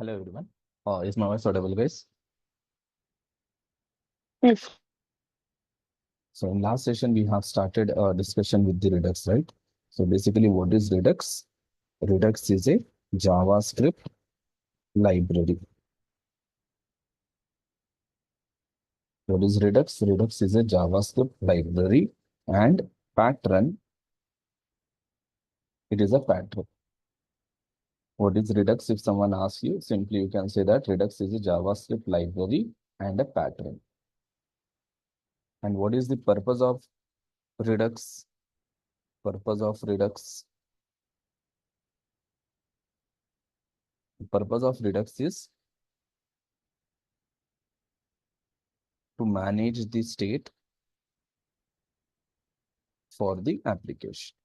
Hello everyone. Is my voice audible, guys? Yes. So in last session, we have started a discussion with the Redux, right? So basically, what is Redux? Redux is a JavaScript library. What is Redux? Redux is a JavaScript library and pattern. It is a pattern. What is Redux? If someone asks you, simply you can say that Redux is a JavaScript library and a pattern. And what is the purpose of Redux? Purpose of Redux. The purpose of Redux is to manage the state for the application.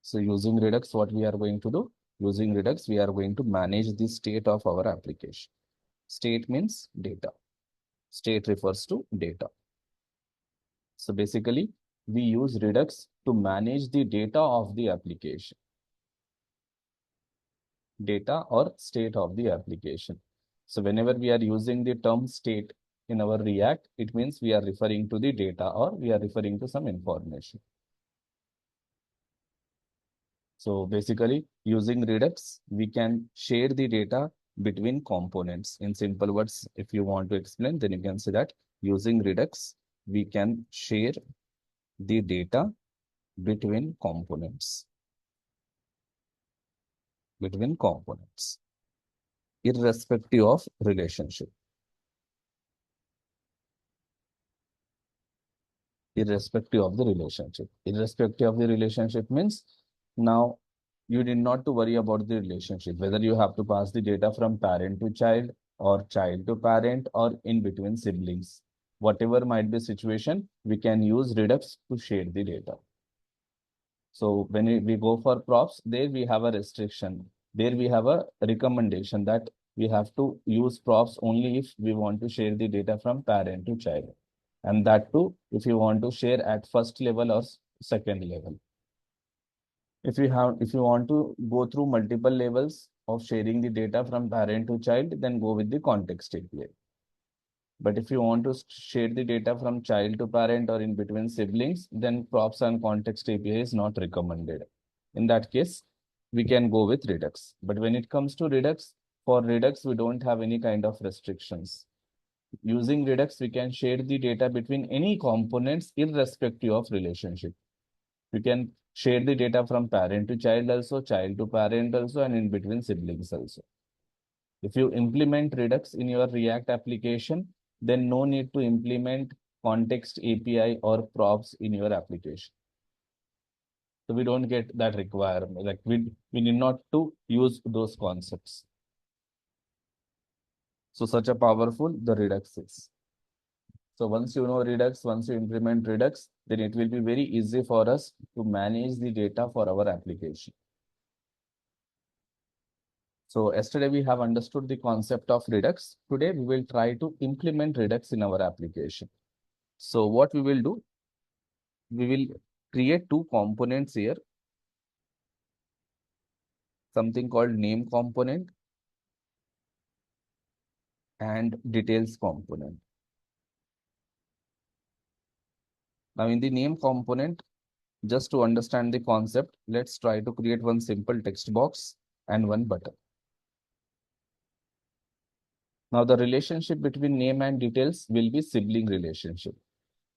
So using Redux, what we are going to do? Using Redux, we are going to manage the state of our application. State means data. State refers to data. So basically, we use Redux to manage the data of the application. Data or state of the application. So whenever we are using the term state in our React, it means we are referring to the data or we are referring to some information. So basically, using Redux, we can share the data between components. In simple words, if you want to explain, then you can say that using Redux, we can share the data between components. Between components, irrespective of relationship. Irrespective of the relationship. Irrespective of the relationship means now you need not to worry about the relationship, whether you have to pass the data from parent to child or child to parent or in between siblings. Whatever might be situation, we can use Redux to share the data. So when we go for props, there we have a restriction. There we have a recommendation that we have to use props only if we want to share the data from parent to child. And that too, if you want to share at first level or second level. If you want to go through multiple levels of sharing the data from parent to child, then go with the context API. But if you want to share the data from child to parent or in between siblings, then props and context API is not recommended. In that case, we can go with Redux. But when it comes to Redux, for Redux, we don't have any kind of restrictions. Using Redux, we can share the data between any components irrespective of relationship. You can share the data from parent to child also, child to parent also, and in between siblings also. If you implement Redux in your React application, then no need to implement context API or props in your application. So we don't get that requirement. Like we need not to use those concepts. So such a powerful the Redux is. So once you know Redux, once you implement Redux, then it will be very easy for us to manage the data for our application. So yesterday we have understood the concept of Redux. Today we will try to implement Redux in our application. So what we will do, we will create two components here, something called name component and details component. Now in the name component, just to understand the concept, let's try to create one simple text box and one button. Now the relationship between name and details will be sibling relationship.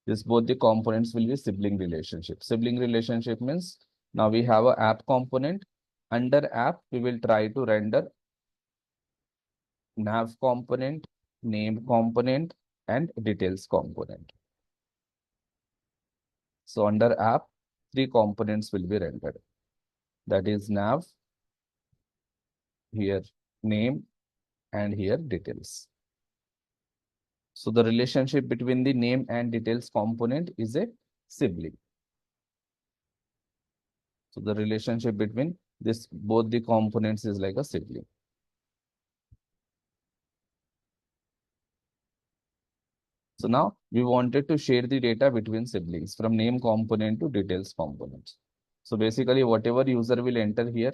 This both the components will be sibling relationship. Sibling relationship means now we have a app component. Under app, we will try to render nav component, name component, and details component. So under app, three components will be rendered. That is nav, here name, and here details. So the relationship between the name and details component is a sibling. So the relationship between this both the components is like a sibling. So now we wanted to share the data between siblings from name component to details component. So basically whatever user will enter here,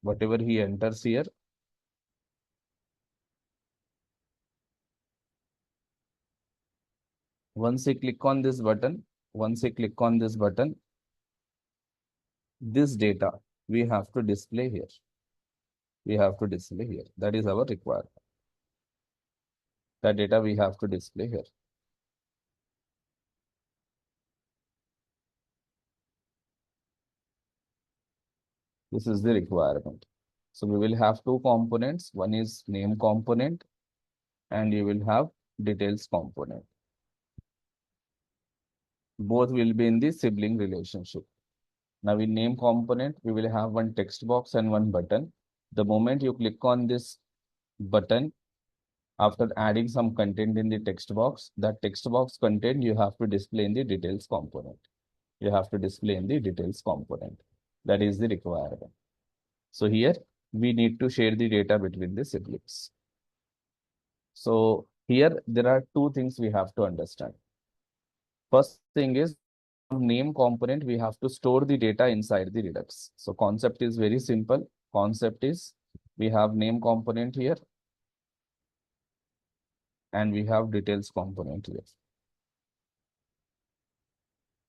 Whatever he enters here, once he click on this button, once he click on this button, this data we have to display here. We have to display here. That is our requirement. That data we have to display here. This is the requirement. So we will have two components. One is name component and you will have details component. Both will be in the sibling relationship. Now in name component, we will have one text box and one button. The moment you click on this button, after adding some content in the text box, that text box content you have to display in the details component. You have to display in the details component. That is the requirement. So here we need to share the data between the siblings. So here there are two things we have to understand. First thing is name component, we have to store the data inside the Redux. So concept is very simple. Concept is we have name component here and we have details component here.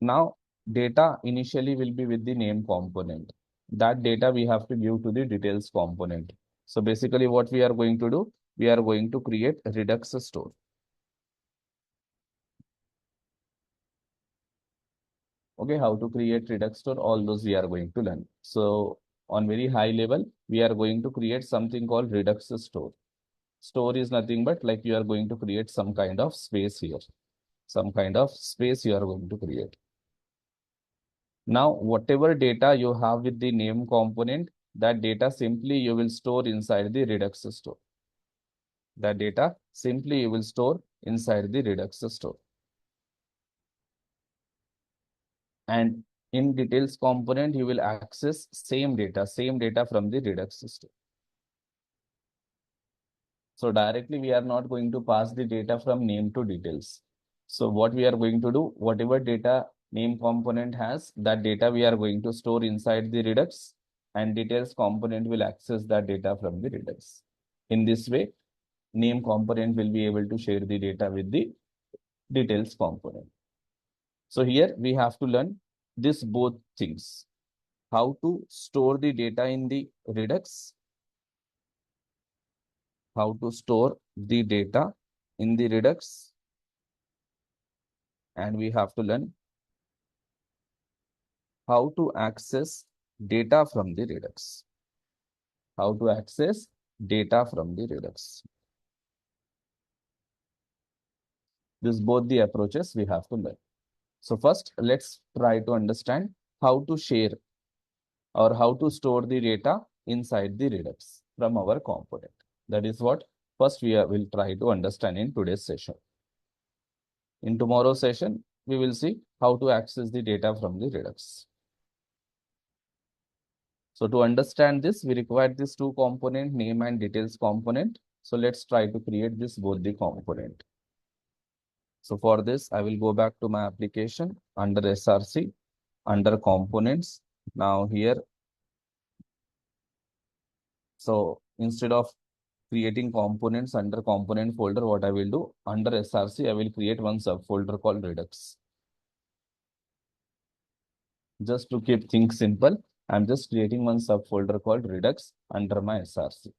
Now data initially will be with the name component. That data we have to give to the details component. So basically what we are going to do, we are going to create a Redux store. Okay, how to create Redux store, all those we are going to learn. So on very high level, we are going to create something called Redux store. Store is nothing but like you are going to create some kind of space here. Some kind of space you are going to create. Now, whatever data you have with the name component, that data simply you will store inside the Redux store. That data simply you will store inside the Redux store. And in details component, you will access same data from the Redux store. So directly we are not going to pass the data from name to details. So what we are going to do, whatever data name component has, that data we are going to store inside the Redux and details component will access that data from the Redux. In this way, name component will be able to share the data with the details component. So here we have to learn this both things. How to store the data in the Redux, how to store the data in the Redux, and we have to learn how to access data from the Redux. How to access data from the Redux. This both the approaches we have to learn. So first, let's try to understand how to share or how to store the data inside the Redux from our component. That is what first we will try to understand in today's session. In tomorrow's session, we will see how to access the data from the Redux. So to understand this, we require this two component, name and details component. So let's try to create this both the component. So for this, I will go back to my application under SRC, under components. Now here, so instead of creating components under component folder, what I will do under SRC, I will create one subfolder called Redux. Just to keep things simple, I'm just creating one subfolder called Redux under my SRC.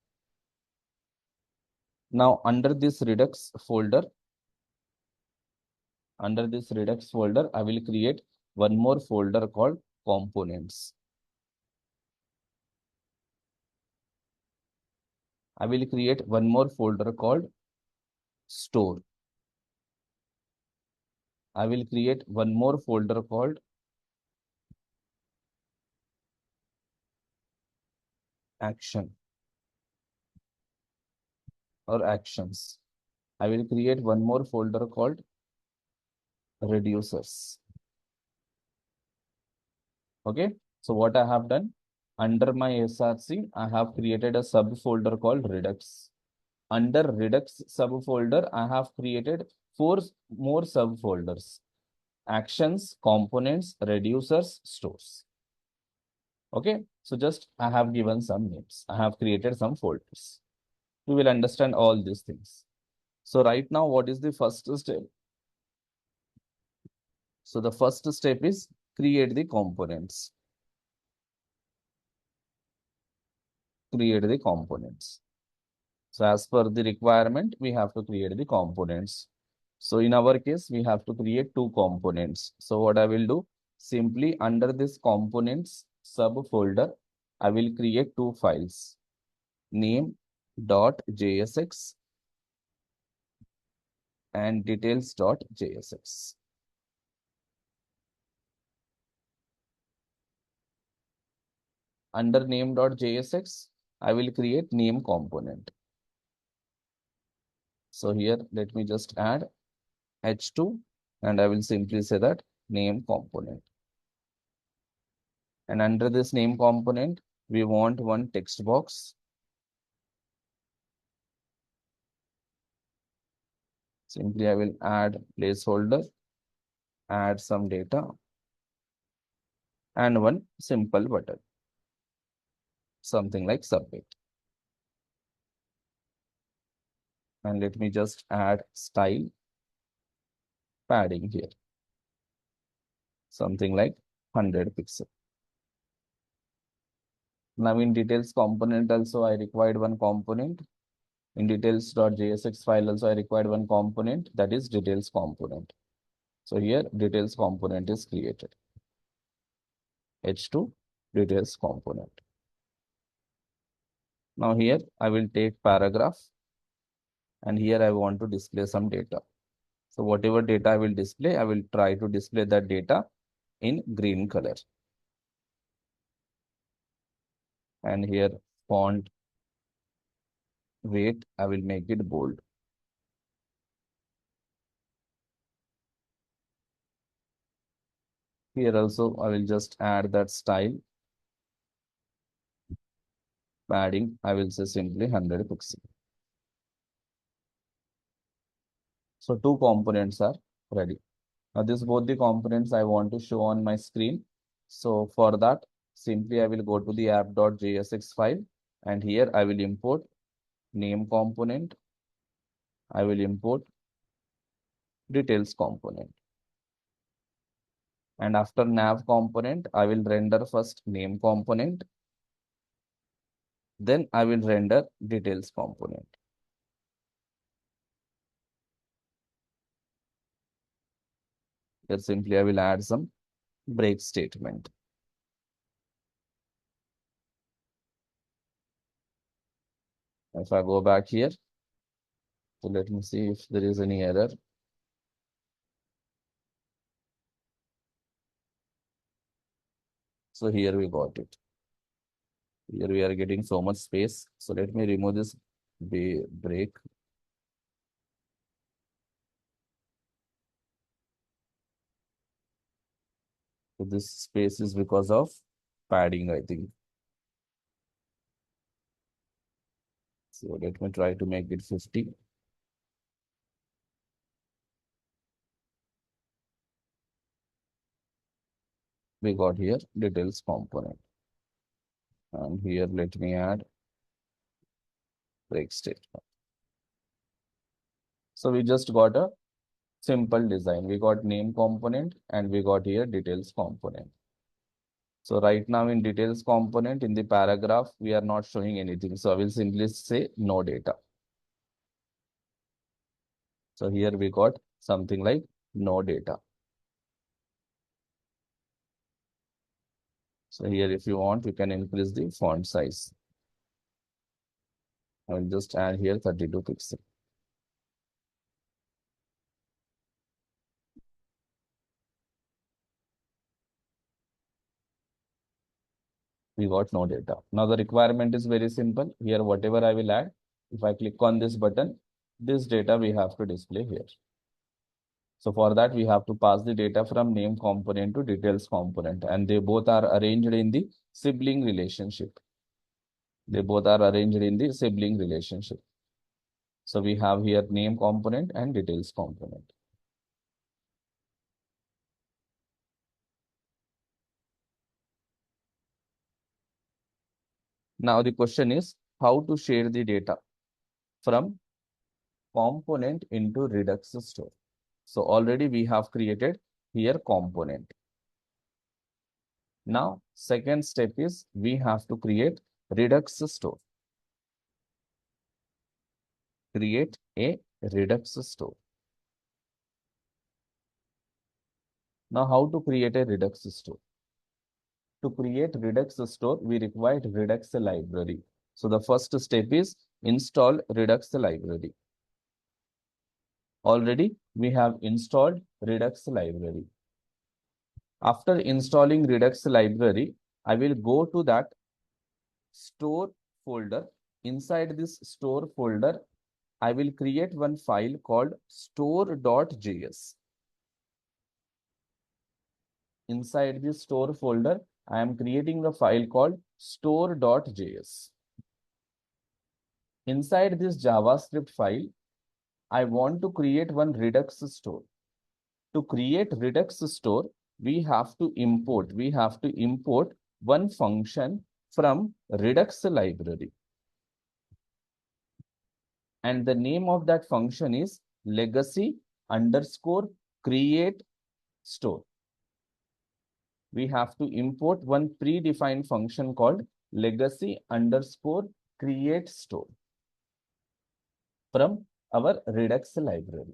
Now under this Redux folder, I will create one more folder called components. I will create one more folder called store. I will create one more folder called action or actions. I will create one more folder called reducers. Okay. So what I have done under my SRC, I have created a subfolder called Redux. Under Redux subfolder, I have created four more subfolders: actions, components, reducers, stores. Okay, so just I have given some names. I have created some folders. We will understand all these things. So right now, what is the first step? So the first step is create the components. Create the components. So as per the requirement, we have to create the components. So in our case, we have to create two components. So what I will do, simply under this components subfolder, I will create two files, name.jsx and details.jsx. Under name.jsx, I will create name component. So here, let me just add h2 and I will simply say that name component. And under this name component, we want one text box. Simply, I will add placeholder, add some data, and one simple button, something like submit. And let me just add style padding here, something like 100 pixel. Now in details component also, I required one component. In details.jsx file also, I required one component, that is details component. So here details component is created. H2 details component. Now here I will take paragraph and here I want to display some data. So whatever data I will display, I will try to display that data in green color. And here font weight, I will make it bold. Here also I will just add that style padding. I will say simply 100 pixel. So two components are ready. Now this both the components I want to show on my screen. So for that, simply I will go to the app.jsx file and here I will import name component. I will import details component. And after nav component, I will render first name component. Then I will render details component. Here simply I will add some break statement. If I go back here, so let me see if there is any error. So here we got it. Here we are getting so much space. So let me remove this break. So this space is because of padding, I think. So let me try to make it 50. We got here details component. And here let me add break statement. So we just got a simple design. We got name component and we got here details component. So right now in details component in the paragraph, we are not showing anything. So I will simply say no data. So here we got something like no data. So here if you want, you can increase the font size. I will just add here 32 pixel. We got no data. Now the requirement is very simple. Here, whatever I will add, if I click on this button, this data we have to display here. So for that, we have to pass the data from name component to details component, and they both are arranged in the sibling relationship. They both are arranged in the sibling relationship. So we have here name component and details component. Now the question is how to share the data from component into Redux store. So already we have created here component. Now second step is we have to create Redux store. Create a Redux store. Now how to create a Redux store? To create Redux store, we require Redux library. So the first step is install Redux library. Already we have installed Redux library. After installing Redux library, I will go to that store folder. Inside this store folder, I will create one file called store.js. Inside this store folder, I am creating a file called store.js. Inside this JavaScript file, I want to create one Redux store. To create Redux store, we have to import one function from Redux library. And the name of that function is legacy underscore create store. We have to import one predefined function called legacy underscore create store from our Redux library.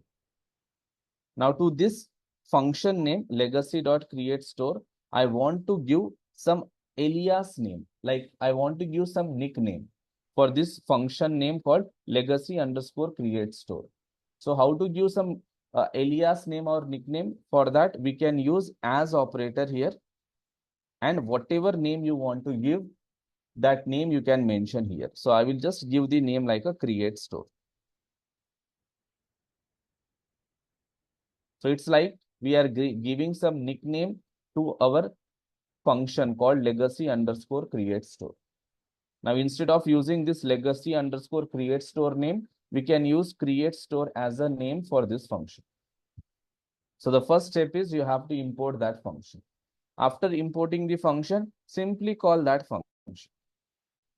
Now to this function name legacy.createStore, I want to give some alias name, like I want to give some nickname for this function name called legacy underscore create store. So how to give some alias name or nickname? For that, we can use as operator here, and whatever name you want to give, that name you can mention here. So I will just give the name like a create store. So it's like we are giving some nickname to our function called legacy underscore create store. Now, instead of using this legacy underscore create store name, we can use create store as a name for this function. So the first step is you have to import that function. After importing the function, simply call that function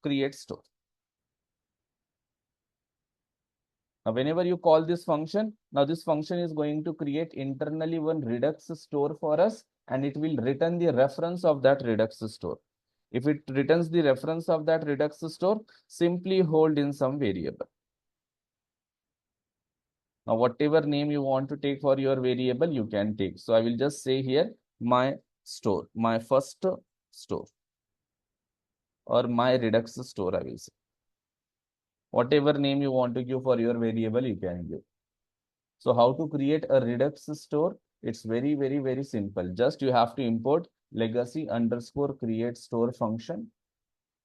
create store. Now, whenever you call this function, now this function is going to create internally one Redux store for us, and it will return the reference of that Redux store. If it returns the reference of that Redux store, simply hold in some variable. Now, whatever name you want to take for your variable, you can take. So I will just say here, my store, my first store, or my Redux store, I will say. Whatever name you want to give for your variable, you can give. So how to create a Redux store? It's very simple. Just you have to import legacy underscore create store function,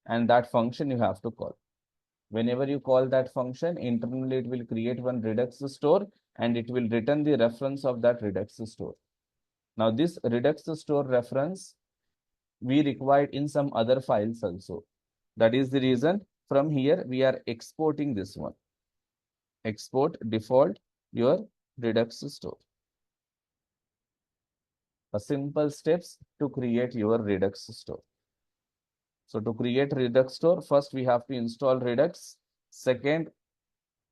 and that function you have to call. Whenever you call that function, internally it will create one Redux store, and it will return the reference of that Redux store. Now this Redux store reference we required in some other files also. That is the reason from here we are exporting this one. Export default your Redux store. A simple steps to create your Redux store. So to create Redux store, first we have to install Redux. Second,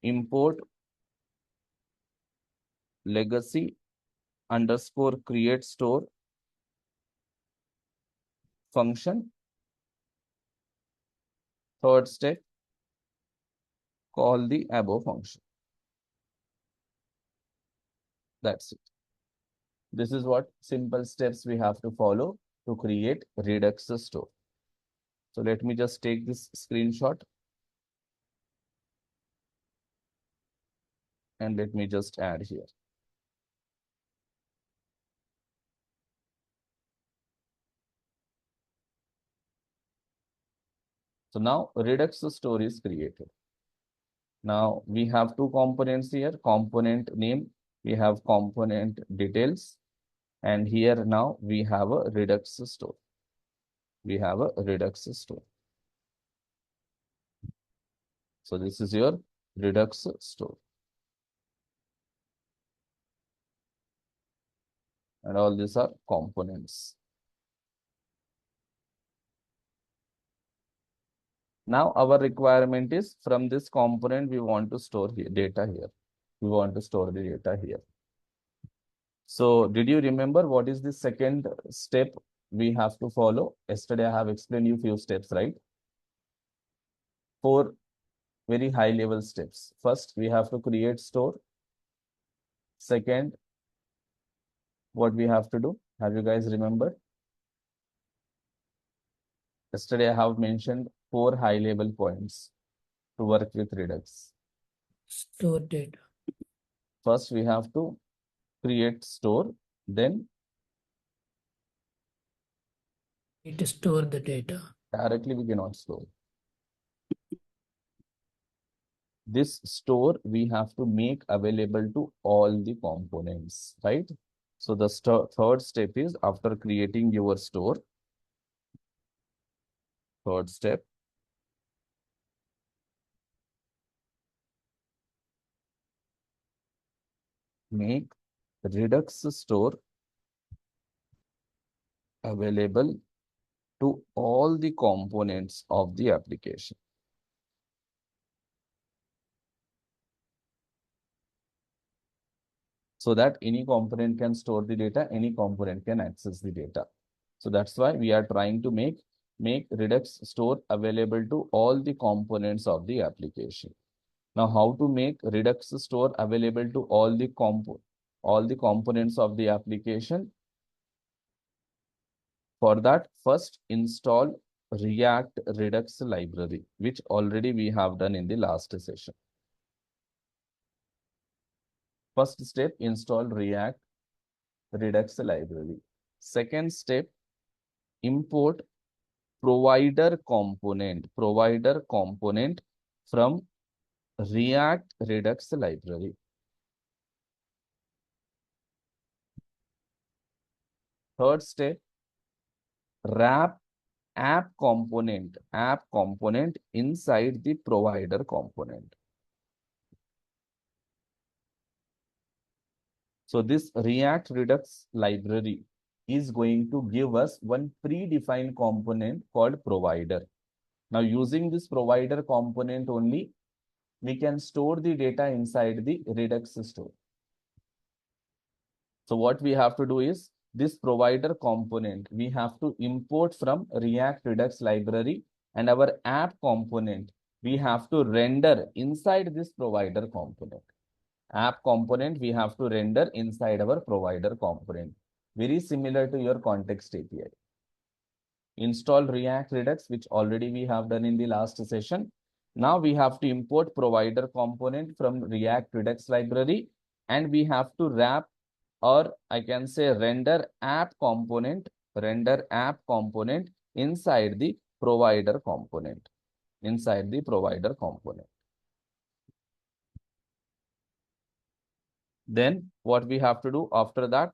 import legacy underscore create store function. Third step, call the above function. That's it. This is what simple steps we have to follow to create Redux store. So let me just take this screenshot and let me just add here. So now Redux store is created. Now we have two components here, component name, we have component details, and here now we have a Redux store. We have a Redux store. So this is your Redux store. And all these are components. Now our requirement is from this component, we want to store here, data here. We want to store the data here. So did you remember what is the second step we have to follow? Yesterday I have explained you few steps, right? 4 very high level steps. First, we have to create store. Second, what we have to do? Have you guys remembered? Yesterday I have mentioned 4 high level points to work with Redux. Store data. First, we have to create store, then Need to store the data. directly we cannot store. This store we have to make available to all the components, right? So the third step is after creating your store, third step, make Redux store available to all the components of the application. So that any component can store the data, any component can access the data. So that's why we are trying to make Redux store available to all the components of the application. Now, how to make Redux store available to all the components of the application? For that, first install React Redux library, which already we have done in the last session. First step, install React Redux library. Second step, import provider component from React Redux library. Third step, wrap app component inside the provider component. So this React Redux library is going to give us one predefined component called provider. Now using this provider component only, we can store the data inside the Redux store. So what we have to do is this provider component, we have to import from React Redux library, and our app component, we have to render inside this provider component. App component, we have to render inside our provider component. Very similar to your context API. Install React Redux, which already we have done in the last session. Now we have to import provider component from React Redux library, and we have to wrap, or I can say render app component inside the provider component. Then what we have to do after that?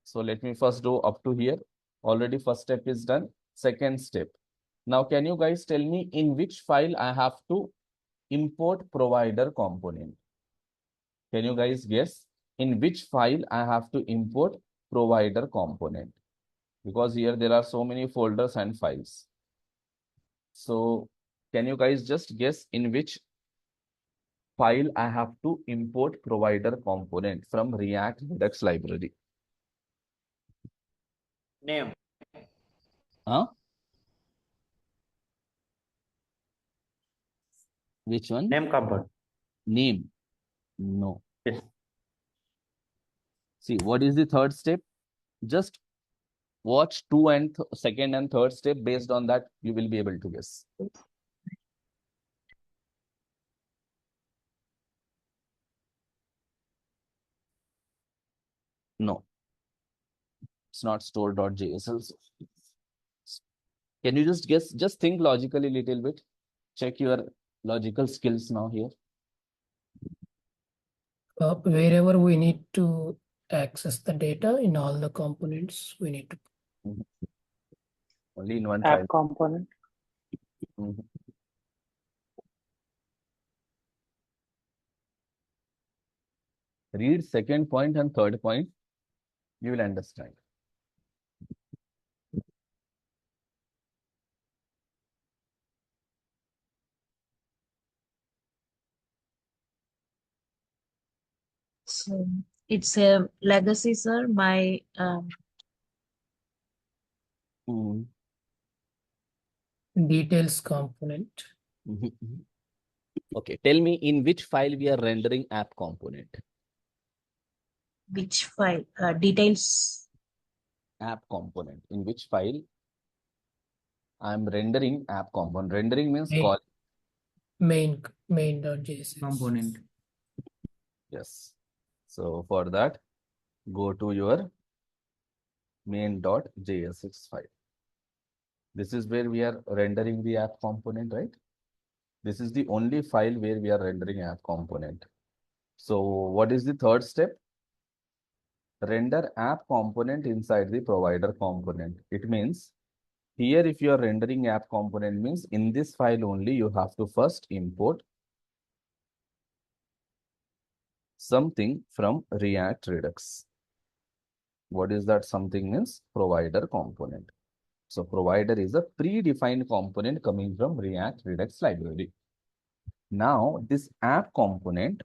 So let me first do up to here. Already first step is done. Second step. Now can you guys tell me in which file I have to import provider component? Can you guys guess in which file I have to import provider component? Because here there are so many folders and files. So can you guys just guess in which file I have to import provider component from React Redux library? Name. Huh? Which one? Name cupboard. Name. No. Yes. See, what is the third step? Just watch second and third step. Based on that, you will be able to guess. No. It's not store.js also. Can you just guess? Just think logically a little bit. Check your logical skills now here. Wherever we need to access the data in all the components, we need to. Only in one App file. component. Read second point and third point. You will understand. So it's a legacy, sir. My Mm. Details component. Okay, tell me in which file we are rendering app component. which file details. App component. In which file I'm rendering app component. Rendering means Main call. main.js component. Yes. So for that, go to your main.jsx file. This is where we are rendering the app component, right? This is the only file where we are rendering app component. So what is the third step? Render app component inside the provider component. It means here if you are rendering app component means in this file only you have to first import something from React Redux. What is that something means? Provider component. So provider is a predefined component coming from React Redux library. Now this app component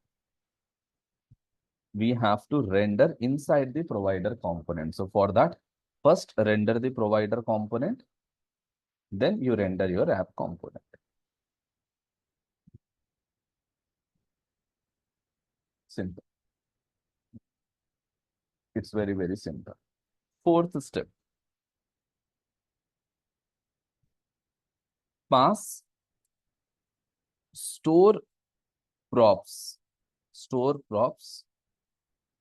we have to render inside the provider component. So for that, first render the provider component, then you render your app component. Simple. It's very, very simple. Fourth step, pass store props, store props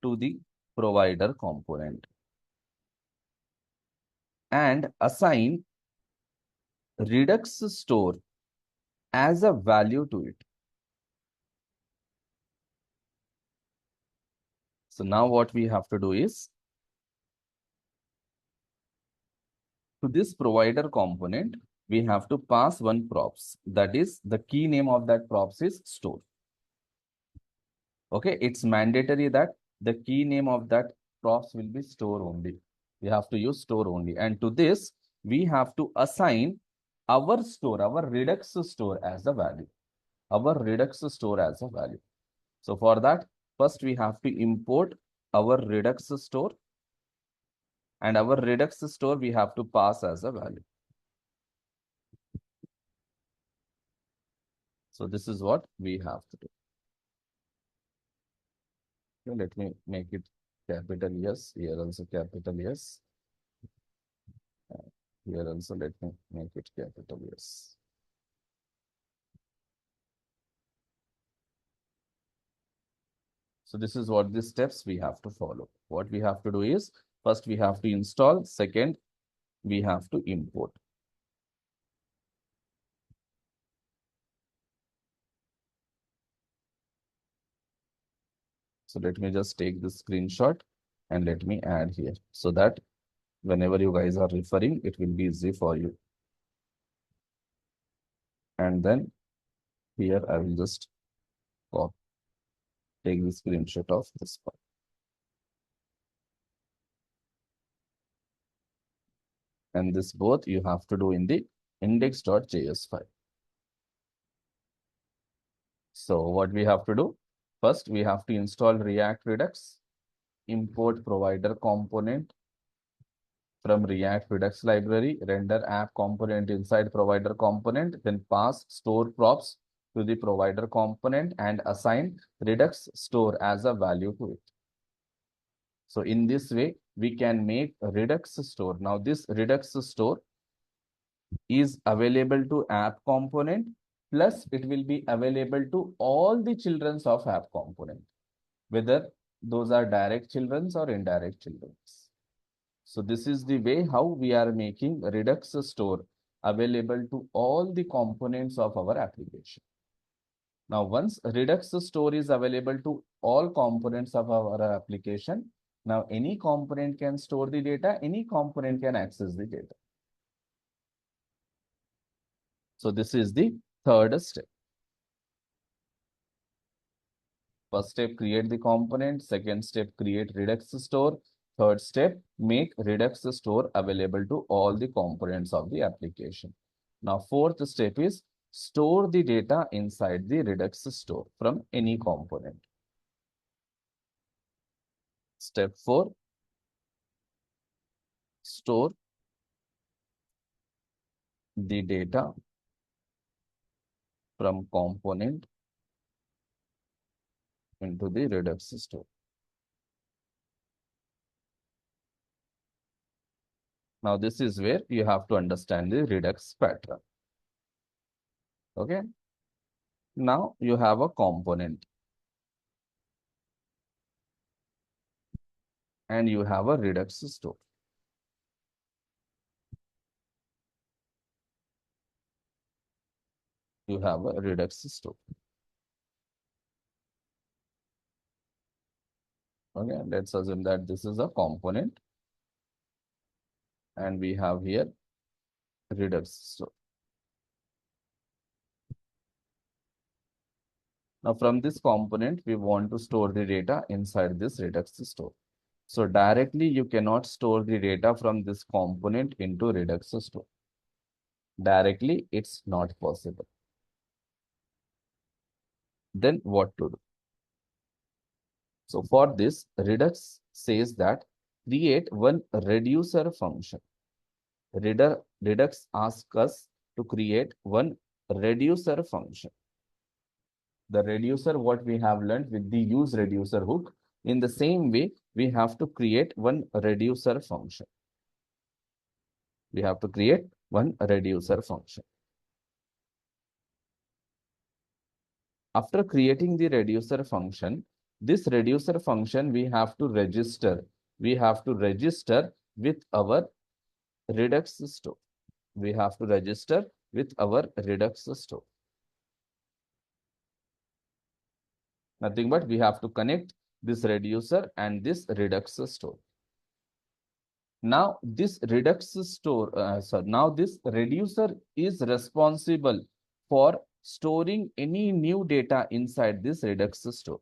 to the provider component and assign Redux store as a value to it. So now what we have to do is to this provider component, we have to pass one props. That is the key name of that props is store. Okay, it's mandatory that the key name of that props will be store only. We have to use store only. And to this, we have to assign our store, our Redux store as a value. Our Redux store as a value. So for that, first we have to import our Redux store. And our Redux store we have to pass as a value. So this is what we have to do. Okay, let me make it capital yes. Here also capital yes. Here also let me make it capital yes. So this is what the steps we have to follow. What we have to do is first we have to install. Second, we have to import. So let me just take this screenshot and let me add here so that whenever you guys are referring, it will be easy for you. And then here I will just take the screenshot of this part. And this both you have to do in the index.js file. So what we have to do? First, we have to install React Redux, import provider component from React Redux library, render app component inside provider component, then pass store props to the provider component and assign Redux store as a value to it. So in this way, we can make a Redux store. Now this Redux store is available to app component, plus it will be available to all the children of app component, whether those are direct children or indirect children. So this is the way how we are making Redux store available to all the components of our application. Now, once Redux store is available to all components of our application, now any component can store the data, any component can access the data. So this is the third step. First step, create the component. Second step, create Redux store. Third step, make Redux store available to all the components of the application. Now, fourth step is store the data inside the Redux store from any component. Step 4, store the data from component into the Redux store. Now, this is where you have to understand the Redux pattern. Okay. Now, you have a component and you have a Redux store. You have a Redux store. Okay, let's assume that this is a component and we have here Redux store. Now, from this component, we want to store the data inside this Redux store. So, directly you cannot store the data from this component into Redux store. Directly, it's not possible. Then what to do? So, for this, Redux says that create one reducer function. Redux asks us to create one reducer function. The reducer, what we have learned with the use reducer hook, in the same way, we have to create one reducer function. We have to create one reducer function. After creating the reducer function, this reducer function we have to register. We have to register with our Redux store. We have to register with our Redux store. Nothing but we have to connect this reducer and this Redux store. Now this Redux store, now this reducer is responsible for storing any new data inside this Redux store.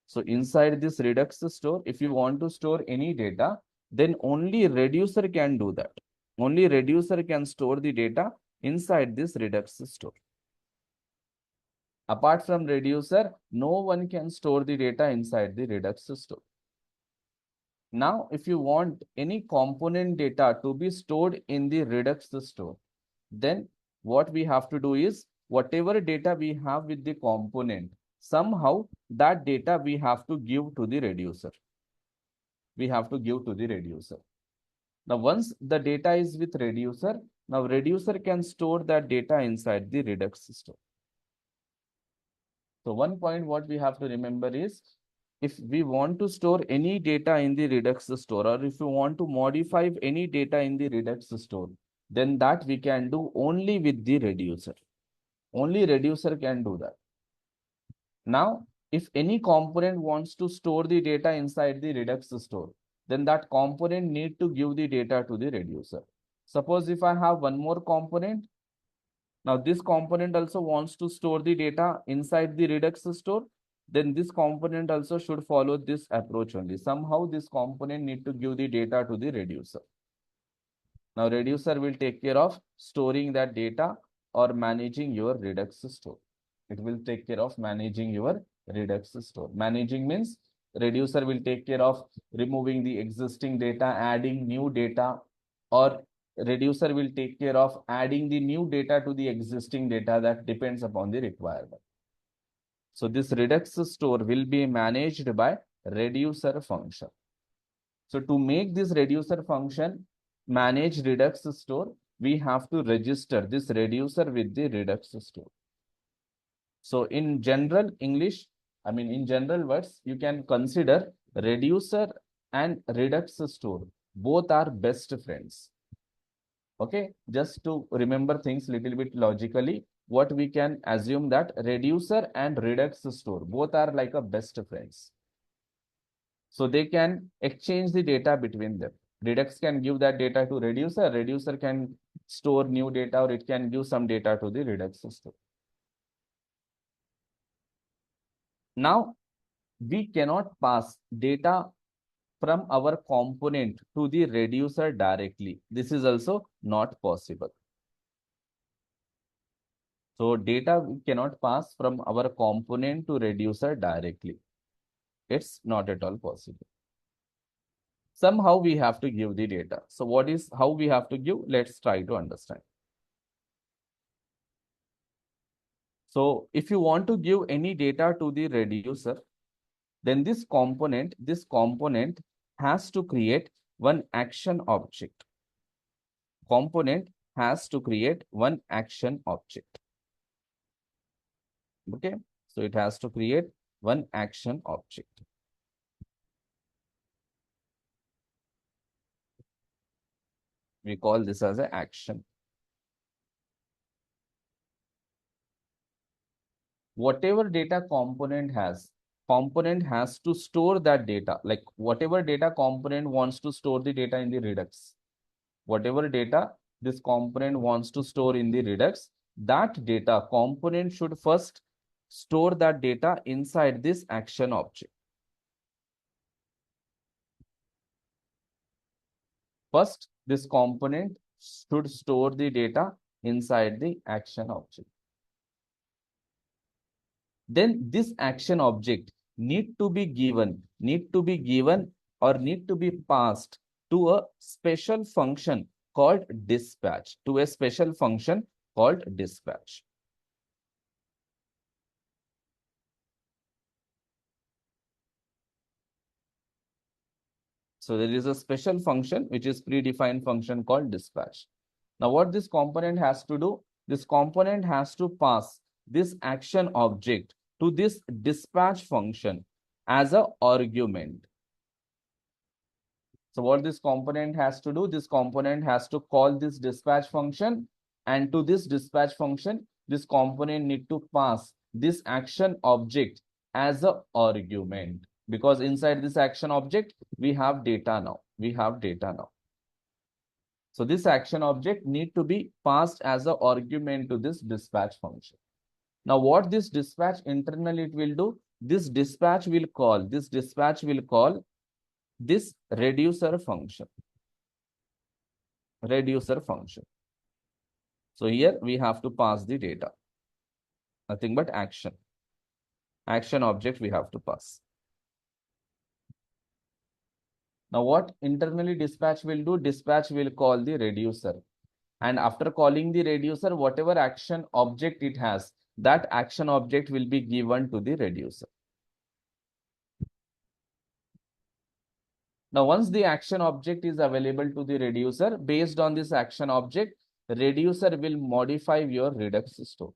So inside this Redux store, if you want to store any data, then only reducer can do that. Only reducer can store the data inside this Redux store. Apart from reducer, no one can store the data inside the Redux store. Now, if you want any component data to be stored in the Redux store, then what we have to do is whatever data we have with the component, somehow that data we have to give to the reducer. We have to give to the reducer. Now, once the data is with reducer, now reducer can store that data inside the Redux store. So one point what we have to remember is, if we want to store any data in the Redux store, or if you want to modify any data in the Redux store, then that we can do only with the reducer. Only reducer can do that. Now, if any component wants to store the data inside the Redux store, then that component need to give the data to the reducer. Suppose if I have one more component, now this component also wants to store the data inside the Redux store, then this component also should follow this approach only. Somehow this component need to give the data to the reducer. Now reducer will take care of storing that data or managing your Redux store. It will take care of managing your Redux store. Managing means reducer will take care of removing the existing data, adding new data, or reducer will take care of adding the new data to the existing data. That depends upon the requirement. So this Redux store will be managed by reducer function. So to make this reducer function manage Redux store, we have to register this reducer with the Redux store. So in general English, in general words, you can consider reducer and Redux store. Both are best friends. Okay, just to remember things little bit logically, what we can assume that reducer and Redux store, both are like a best friends. So they can exchange the data between them. Redux can give that data to reducer, reducer can store new data, or it can give some data to the Redux store. Now, we cannot pass data from our component to the reducer directly. This is also not possible. So data we cannot pass from our component to reducer directly. It's not at all possible. Somehow we have to give the data. So how we have to give? Let's try to understand. So if you want to give any data to the reducer, then this component has to create one action object. Component has to create one action object. Okay, so it has to create one action object. We call this as an action. Whatever data component has to store that data. Like whatever data component wants to store the data in the Redux. Whatever data this component wants to store in the Redux, that data component should first store that data inside this action object. First, this component should store the data inside the action object. Then this action object need to be given or need to be passed to a special function called dispatch, So there is a special function which is predefined function called dispatch. Now what this component has to do? This component has to pass this action object to this dispatch function as an argument. So what this component has to do? This component has to call this dispatch function, and to this dispatch function, this component need to pass this action object as an argument. Because inside this action object, we have data now. So this action object need to be passed as an argument to this dispatch function. Now what this dispatch internally it will do? This dispatch will call this reducer function. So here we have to pass the data. Nothing but action. Action object we have to pass. Now what internally dispatch will do? Dispatch will call the reducer. And after calling the reducer, whatever action object it has, that action object will be given to the reducer. Now, once the action object is available to the reducer, based on this action object, reducer will modify your Redux store.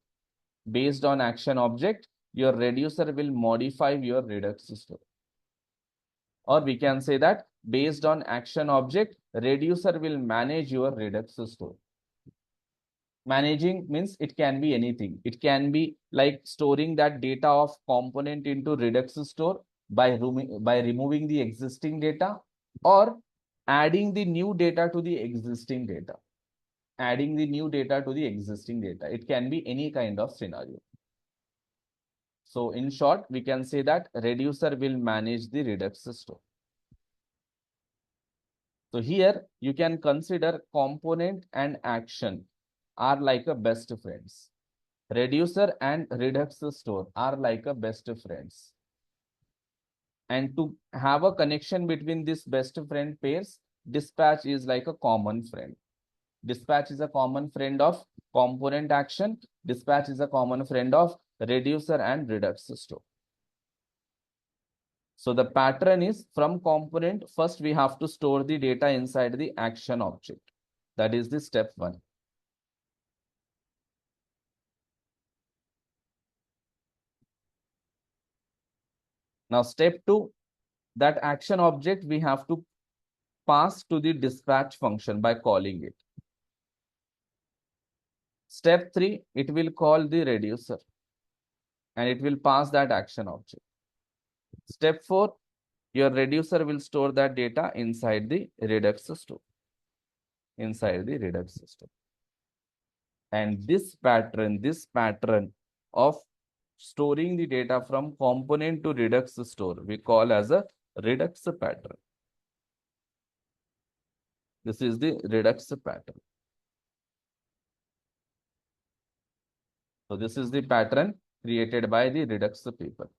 Based on action object, your reducer will modify your Redux store. Or we can say that based on action object, reducer will manage your Redux store. Managing means it can be anything. It can be like storing that data of component into Redux store by removing the existing data, or adding the new data to the existing data. It can be any kind of scenario. So in short, we can say that reducer will manage the Redux store. So here you can consider component and action are like a best friends. Reducer and Redux store are like a best friends. And to have a connection between this best friend pairs, dispatch is like a common friend. Dispatch is a common friend of component action. Dispatch is a common friend of reducer and Redux store. So the pattern is from component, first we have to store the data inside the action object. That is the step 1. Now step 2, that action object we have to pass to the dispatch function by calling it. Step 3, it will call the reducer and it will pass that action object. Step 4, your reducer will store that data inside the Redux store. And this pattern of storing the data from component to Redux store, we call as a Redux pattern. This is the Redux pattern. So this is the pattern created by the Redux people.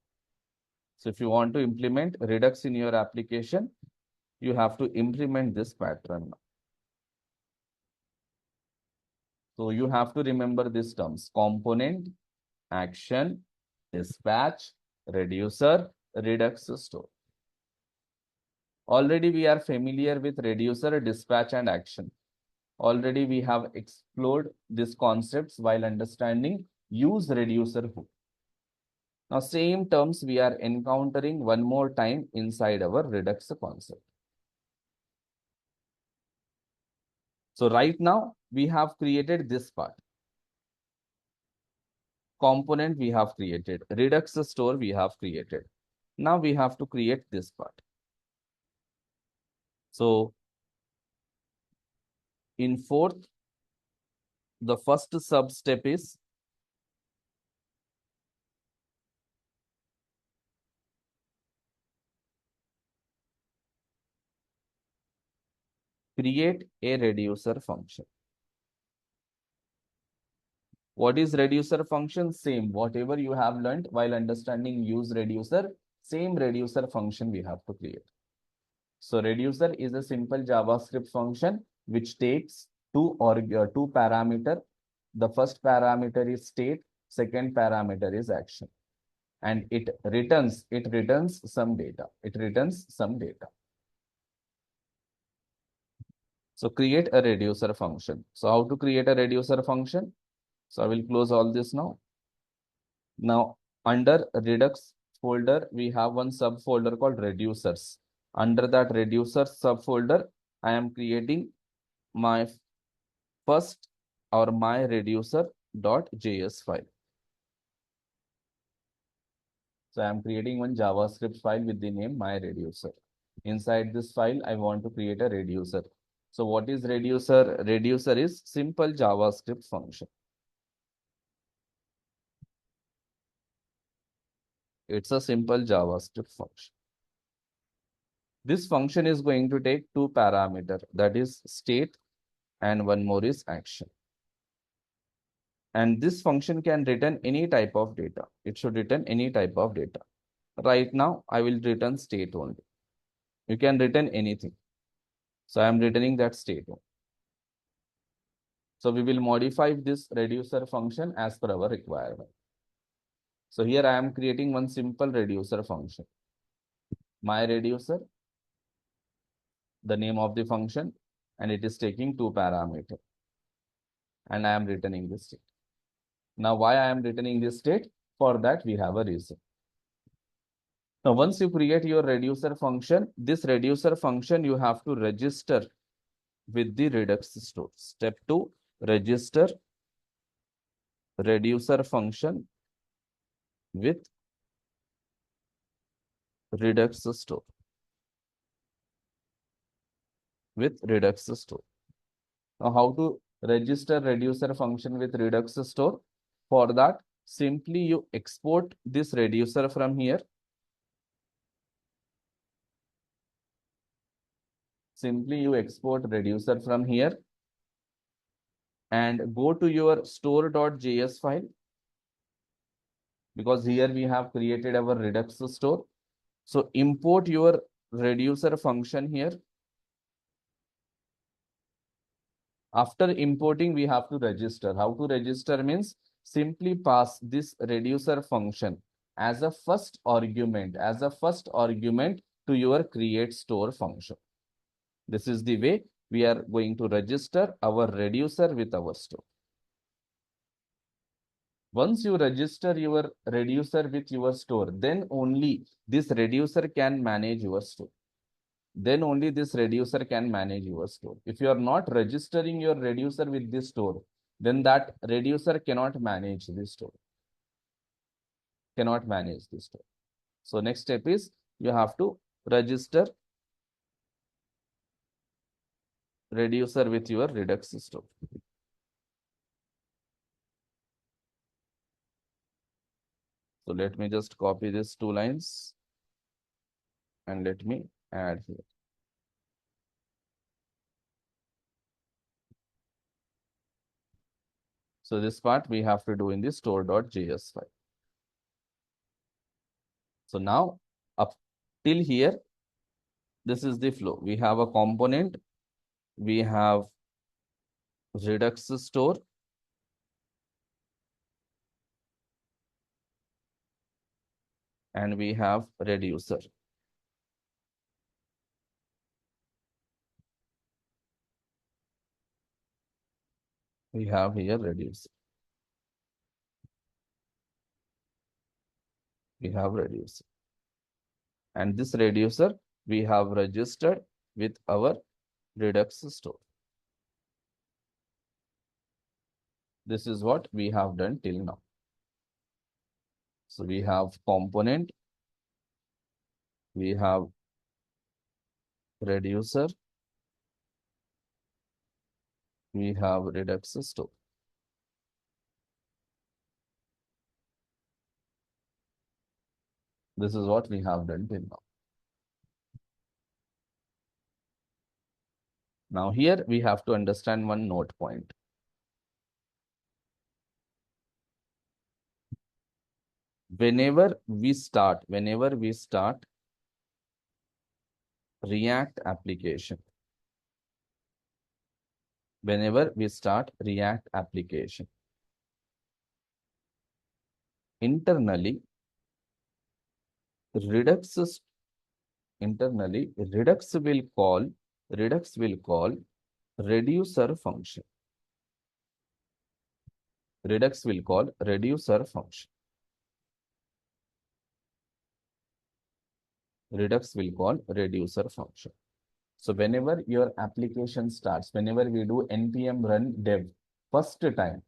So if you want to implement Redux in your application, you have to implement this pattern. So you have to remember these terms: component, action, dispatch, reducer, redux store. Already we are familiar with reducer, dispatch, and action. Already we have explored these concepts while understanding use, reducer, who. Now same terms we are encountering one more time inside our redux concept. So right now we have created this part. Component we have created, redux store we have created. Now we have to create this part. So in fourth, the first sub step is create a reducer function. What is reducer function? Same, whatever you have learned while understanding use reducer, same reducer function we have to create. So reducer is a simple JavaScript function which takes two parameter. The first parameter is state, second parameter is action. And it returns some data. It returns some data. So create a reducer function. So how to create a reducer function? So I will close all this now. Now under Redux folder, we have one subfolder called reducers. Under that reducer subfolder, I am creating my first or my reducer.js file. So I am creating one JavaScript file with the name my reducer. Inside this file, I want to create a reducer. So what is reducer? Reducer is simple JavaScript function. It's a simple JavaScript function. This function is going to take two parameters, that is state and one more is action. And this function can return any type of data. It should return any type of data. Right now, I will return state only. You can return anything. So I am returning that state only. So we will modify this reducer function as per our requirement. So here I am creating one simple reducer function. My reducer, the name of the function, and it is taking two parameters. And I am returning this state. Now, why I am returning this state? For that, we have a reason. Now, once you create your reducer function, this reducer function, you have to register with the Redux store. Step 2, register reducer function with Redux store. With Redux store. Now, how to register reducer function with Redux store? For that, simply you export this reducer from here. Simply you export reducer from here and go to your store.js file, because here we have created our Redux store. So import your reducer function here. After importing, we have to register. How to register means simply pass this reducer function as a first argument, to your create store function. This is the way we are going to register our reducer with our store. Once you register your reducer with your store, then only this reducer can manage your store. Then only this reducer can manage your store. If you are not registering your reducer with this store, then that reducer cannot manage this store. Cannot manage this store. So next step is you have to register reducer with your Redux store. So let me just copy these two lines and let me add here. So this part we have to do in the store.js file. So now up till here, This is the flow. We have a component, we have Redux store, and we have reducer. We have here reducer. We have reducer. And this reducer we have registered with our Redux store. This is what we have done till now. So we have component, we have reducer, we have Redux store. This is what we have done till now. Now here we have to understand one note point. Whenever we start React application, internally Redux will call reducer function. Redux will call reducer function. Redux will call reducer function. So whenever your application starts, whenever we do npm run dev first time,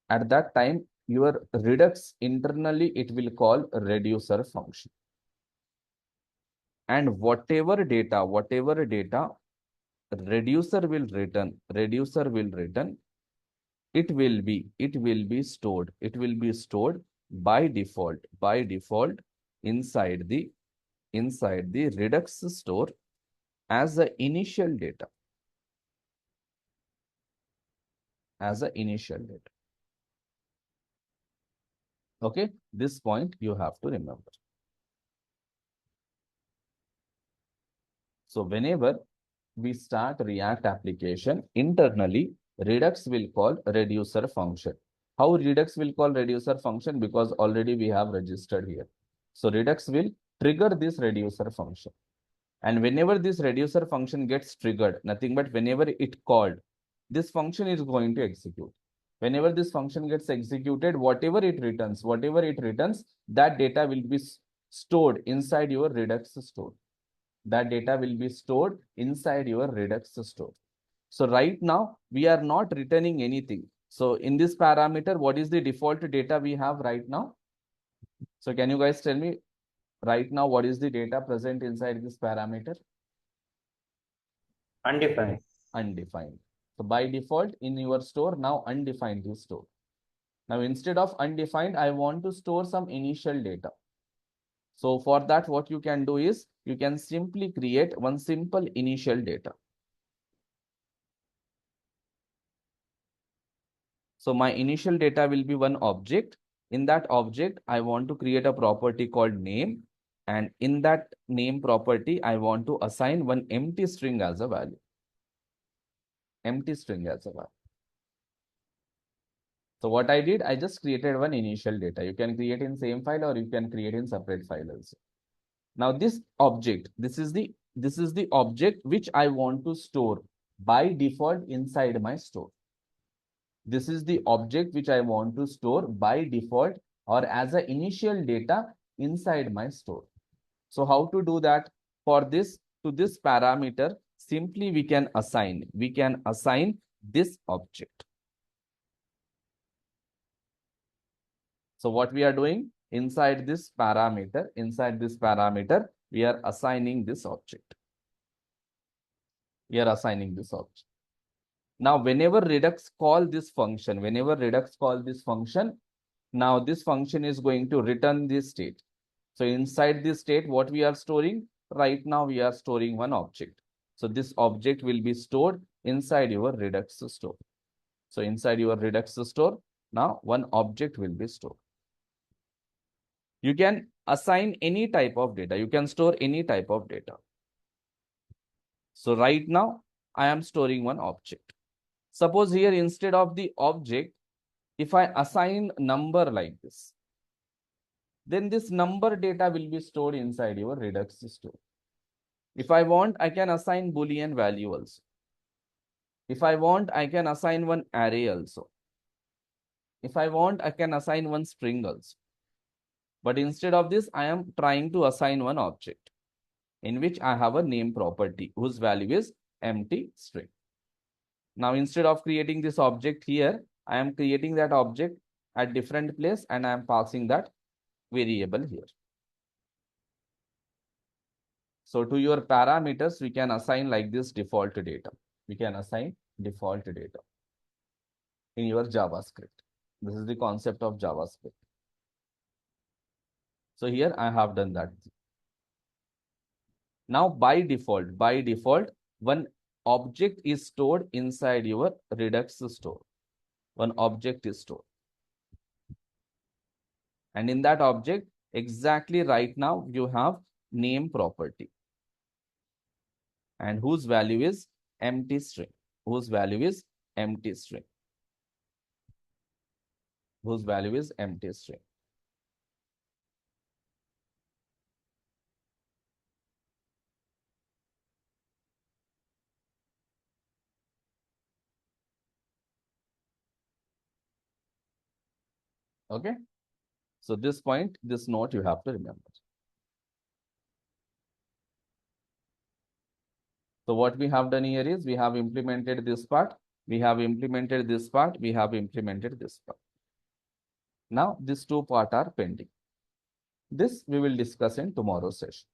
at that time your Redux internally it will call reducer function. And whatever data reducer will return, it will be stored by default inside the Redux store as the initial data. Okay, this point you have to remember. So whenever we start React application, internally Redux will call reducer function. How Redux will call reducer function? Because already we have registered here. So Redux will trigger this reducer function. And whenever this reducer function gets triggered, nothing but whenever it called, this function is going to execute. Whenever this function gets executed, whatever it returns, that data will be stored inside your Redux store. That data will be stored inside your Redux store. So right now, we are not returning anything. So in this parameter, what is the default data we have right now? So can you guys tell me right now, what is the data present inside this parameter? Undefined. Undefined. So by default in your store, now undefined is stored. Now instead of undefined, I want to store some initial data. So for that, what you can do is you can simply create one simple initial data. So my initial data will be one object. In that object, I want to create a property called name. And in that name property, I want to assign one empty string as a value. So what I did, I just created one initial data. You can create in same file or you can create in separate file also. Now this object, this is the object which I want to store by default inside my store. This is the object which I want to store by default or as an initial data inside my store. So how to do that? For this, to this parameter, simply we can assign this object. So what we are doing inside this parameter, we are assigning this object. Now, whenever Redux call this function, now this function is going to return this state. So inside this state, what we are storing? Right now, we are storing one object. So this object will be stored inside your Redux store. So inside your Redux store, now one object will be stored. You can assign any type of data. You can store any type of data. So right now, I am storing one object. Suppose here instead of the object, if I assign number like this, then this number data will be stored inside your Redux store. If I want, I can assign Boolean value also. If I want, I can assign one array also. If I want, I can assign one string also. But instead of this, I am trying to assign one object in which I have a name property whose value is empty string. Now, instead of creating this object here, I am creating that object at different place and I am passing that variable here. So to your parameters, we can assign like this default data. We can assign default data in your JavaScript. This is the concept of JavaScript. So here I have done that. Now by default, one object is stored inside your Redux store. One object is stored. And in that object, exactly right now, you have name property. And whose value is empty string. Whose value is empty string. Whose value is empty string. Okay. So this point, this note you have to remember. So what we have done here is we have implemented this part. We have implemented this part. We have implemented this part. Now these two parts are pending. This we will discuss in tomorrow's session.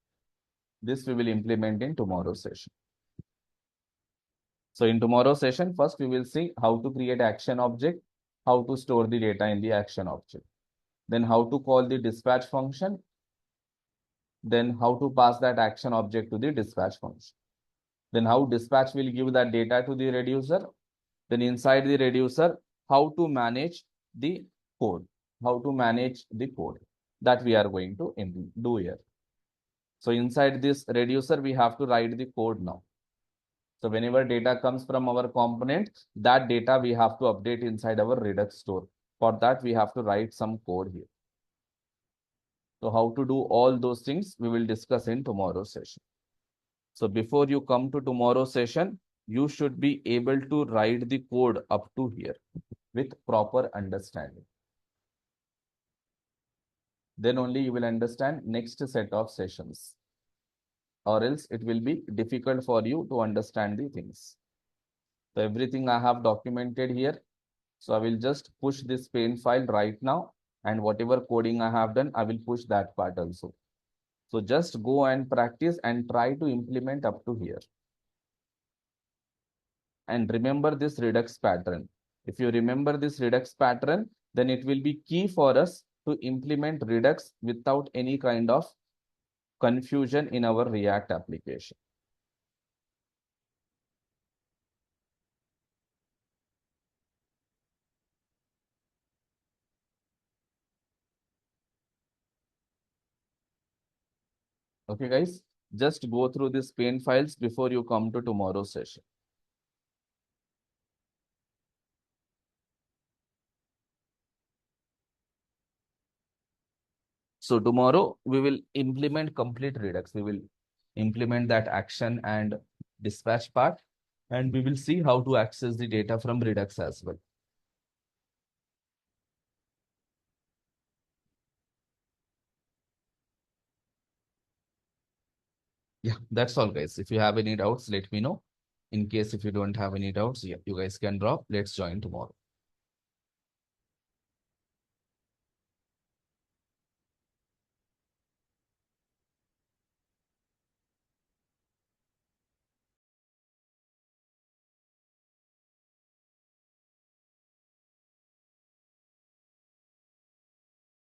This we will implement in tomorrow's session. So in tomorrow's session, first we will see how to create action object, how to store the data in the action object, then how to call the dispatch function, then how to pass that action object to the dispatch function, then how dispatch will give that data to the reducer, then inside the reducer, how to manage the code, that we are going to do here. So inside this reducer, we have to write the code now. So whenever data comes from our component, that data we have to update inside our Redux store. For that, we have to write some code here. So how to do all those things, we will discuss in tomorrow's session. So before you come to tomorrow's session, you should be able to write the code up to here with proper understanding. Then only you will understand next set of sessions, or else it will be difficult for you to understand the things. So everything I have documented here. So I will just push this paint file right now, and whatever coding I have done, I will push that part also. So just go and practice and try to implement up to here. And remember this Redux pattern. If you remember this Redux pattern, then it will be key for us to implement Redux without any kind of confusion in our React application. Okay, guys, just go through these paint files before you come to tomorrow's session. So tomorrow we will implement complete Redux. We will implement that action and dispatch part, and we will see how to access the data from Redux as well. Yeah, that's all, guys. If you have any doubts, let me know. In case if you don't have any doubts, yeah, you guys can drop. Let's join tomorrow.